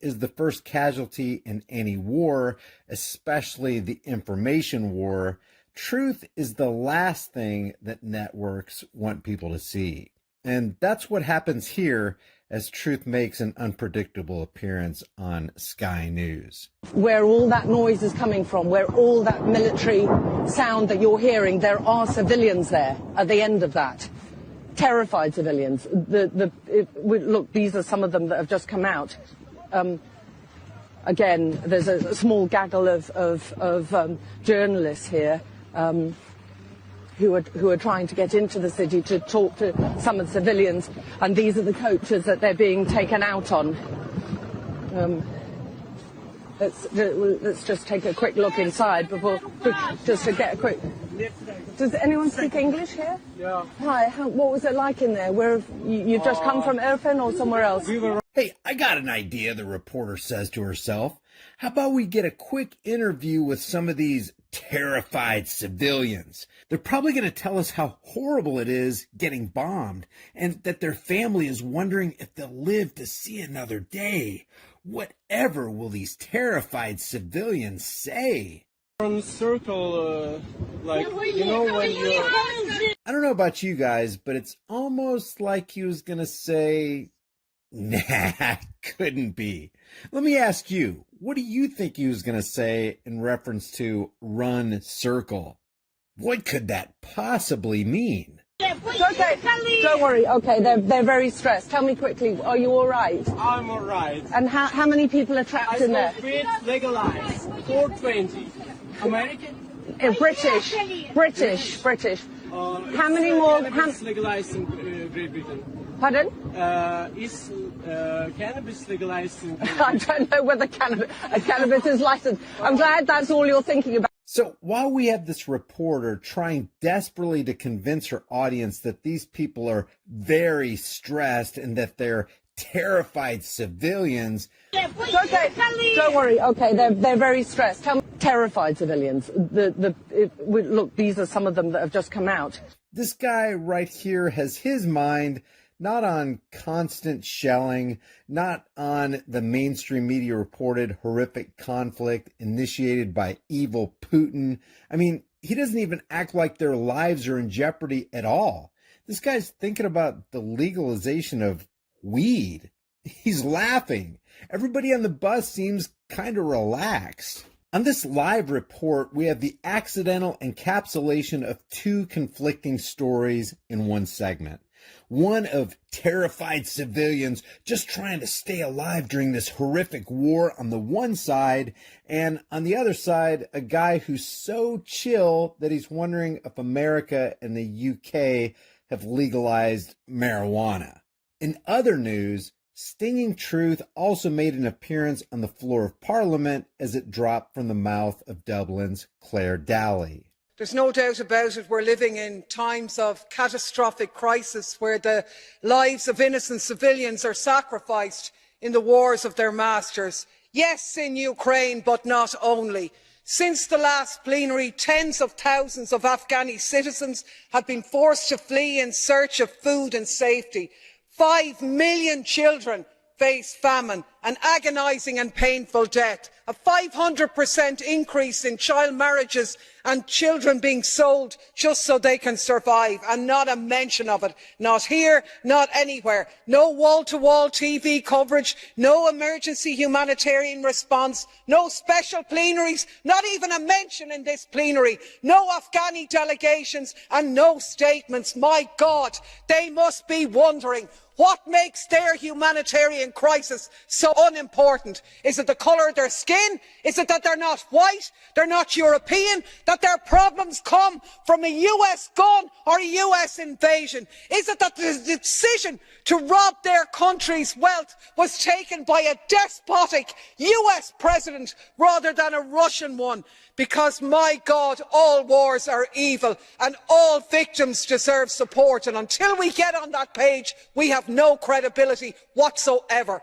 Is the first casualty in any war, especially the information war. Truth is the last thing that networks want people to see. And that's what happens here as Truth makes an unpredictable appearance on Sky News. Where all that noise is coming from, where all that military sound that you're hearing, there are civilians there at the end of that. Terrified civilians. Look, these are some of them that have just come out. Again, there's a small gaggle of journalists here who are trying to get into the city to talk to some of the civilians, and these are the coaches that they're being taken out on. Let's just take a quick look inside before, just to get a quick. Does anyone speak English here? Yeah. Hi. What was it like in there? Where you've just come from Irfin or somewhere else? Hey, I got an idea, the reporter says to herself. How about we get a quick interview with some of these terrified civilians? They're probably going to tell us how horrible it is getting bombed and that their family is wondering if they'll live to see another day. Whatever will these terrified civilians say? From circle, like, you know, when you're... I don't know about you guys, but it's almost like he was going to say, nah, couldn't be. Let me ask you, what do you think he was going to say in reference to run circle? What could that possibly mean? It's okay. Don't worry. Okay, they're very stressed. Tell me quickly, are you all right? I'm all right. And how many people are trapped in there? Legalized. 420. American? British. How many more? Cannabis legalized in Great Britain. Pardon? Is cannabis legalized in Great I don't know whether cannabis is licensed. I'm glad that's all you're thinking about. So while we have this reporter trying desperately to convince her audience that these people are very stressed and that they're terrified civilians. It's okay. Don't worry. Okay, they're very stressed. Terrified civilians. Look, these are some of them that have just come out. This guy right here has his mind not on constant shelling, not on the mainstream media reported horrific conflict initiated by evil Putin. I mean, he doesn't even act like their lives are in jeopardy at all. This guy's thinking about the legalization of weed. He's laughing. Everybody on the bus seems kind of relaxed. On this live report, we have the accidental encapsulation of two conflicting stories in one segment. One of terrified civilians just trying to stay alive during this horrific war on the one side, and on the other side, a guy who's so chill that he's wondering if America and the UK have legalized marijuana. In other news, Stinging Truth also made an appearance on the floor of Parliament as it dropped from the mouth of Dublin's Claire Daly. There's no doubt about it, we're living in times of catastrophic crisis where the lives of innocent civilians are sacrificed in the wars of their masters. Yes, in Ukraine, but not only. Since the last plenary, tens of thousands of Afghani citizens have been forced to flee in search of food and safety. 5 million children face famine, an agonising and painful death, a 500% increase in child marriages and children being sold just so they can survive, and not a mention of it, not here, not anywhere. No wall-to-wall TV coverage, no emergency humanitarian response, no special plenaries, not even a mention in this plenary, no Afghani delegations and no statements. My God, they must be wondering what makes their humanitarian crisis so unimportant. Is it the colour of their skin? Is it that they're not white, they're not European, that their problems come from a US gun or a US invasion? Is it that the decision to rob their country's wealth was taken by a despotic US president rather than a Russian one? Because, my God, all wars are evil and all victims deserve support, and until we get on that page, we have no credibility whatsoever.